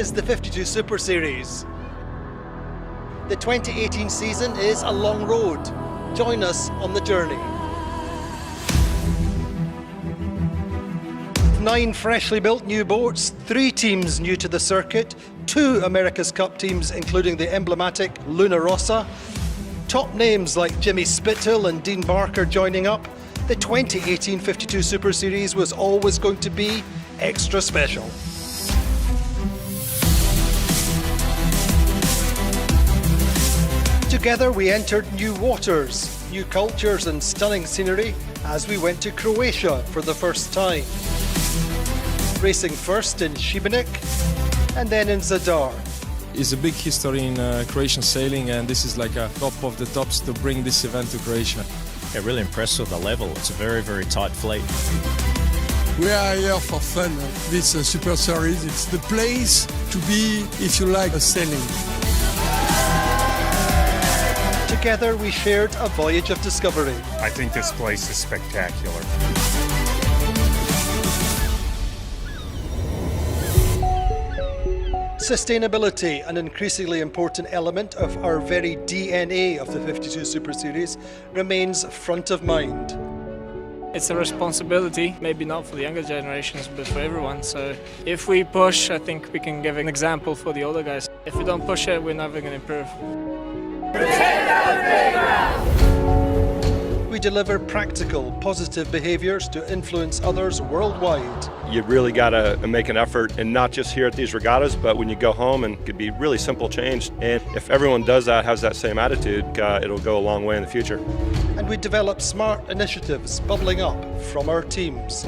is the 52 Super Series. The 2018 season is a long road. Join us on the journey. 9 freshly built new boats, 3 teams new to the circuit, 2 America's Cup teams including the emblematic Luna Rossa, top names like Jimmy Spithill and Dean Barker joining up. The 2018 52 Super Series was always going to be extra special. Together we entered new waters, new cultures and stunning scenery as we went to Croatia for the first time. Racing first in Šibenik and then in Zadar. It's a big history in Croatian sailing, and this is like a top of the tops to bring this event to Croatia. Yeah, really impressed with the level. It's a very, very tight fleet. We are here for fun. This Super Series, it's the place to be if you like sailing. Together we shared a voyage of discovery. I think this place is spectacular. Sustainability, an increasingly important element of our very DNA of the 52 Super Series, remains front of mind. It's a responsibility, maybe not for the younger generations, but for everyone. So if we push, I think we can give an example for the older guys. If we don't push it, we're never going to improve. We deliver practical, positive behaviours to influence others worldwide. You really got to make an effort, and not just here at these regattas, but when you go home, and it could be really simple change. And if everyone does that, has that same attitude, it'll go a long way in the future. And we develop smart initiatives bubbling up from our teams.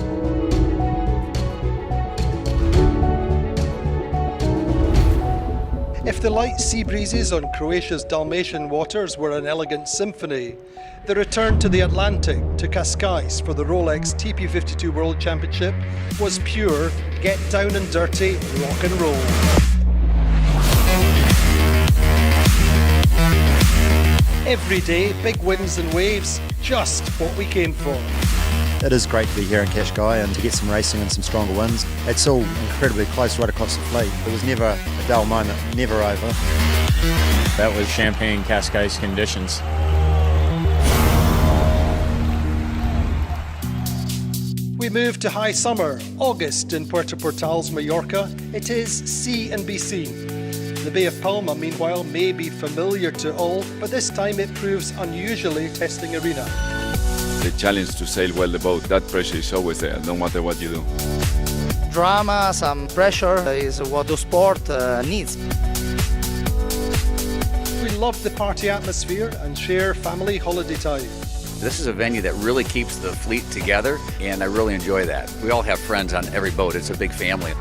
If the light sea breezes on Croatia's Dalmatian waters were an elegant symphony, the return to the Atlantic, to Cascais for the Rolex TP52 World Championship was pure, get down and dirty rock and roll. Every day, big winds and waves, just what we came for. It is great to be here in Cascais and to get some racing and some stronger winds. It's all incredibly close right across the fleet. It was never a dull moment, never over. That was Champagne Cascais conditions. We move to high summer, August in Puerto Portals, Mallorca. It is see and be seen. The Bay of Palma, meanwhile, may be familiar to all, but this time it proves unusually testing arena. The challenge to sail well the boat, that pressure is always there, no matter what you do. Drama, some pressure is what the sport needs. We love the party atmosphere and share family holiday time. This is a venue that really keeps the fleet together, and I really enjoy that. We all have friends on every boat. It's a big family.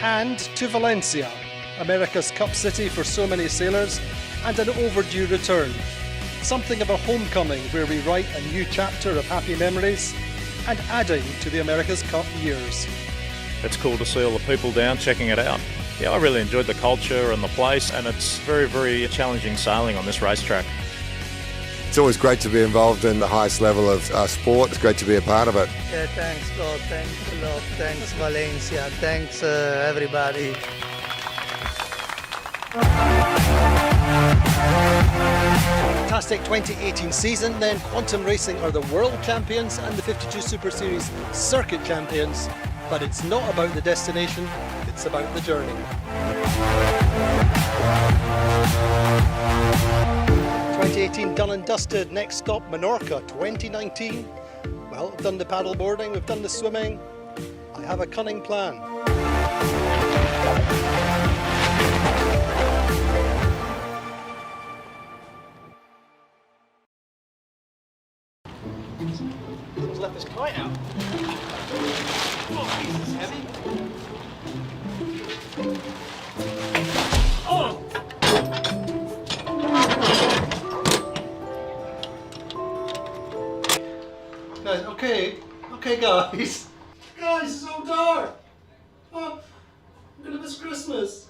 And to Valencia, America's Cup city for so many sailors, and an overdue return. Something of a homecoming where we write a new chapter of happy memories and adding to the America's Cup years. It's cool to see all the people down checking it out. Yeah, I really enjoyed the culture and the place, and it's very, very challenging sailing on this racetrack. It's always great to be involved in the highest level of sport. It's great to be a part of it. Yeah, thanks God, thanks a lot, thanks Valencia, thanks everybody. Fantastic 2018 season, then Quantum Racing are the world champions and the 52 Super Series circuit champions. But it's not about the destination, it's about the journey. 2018 done and dusted. Next stop, Menorca 2019. Well, we've done the paddle boarding, we've done the swimming. I have a cunning plan. Someone's left his kite out. Oh, this is heavy. Oh! Okay guys. Guys, it's so dark. Oh, I'm gonna miss Christmas.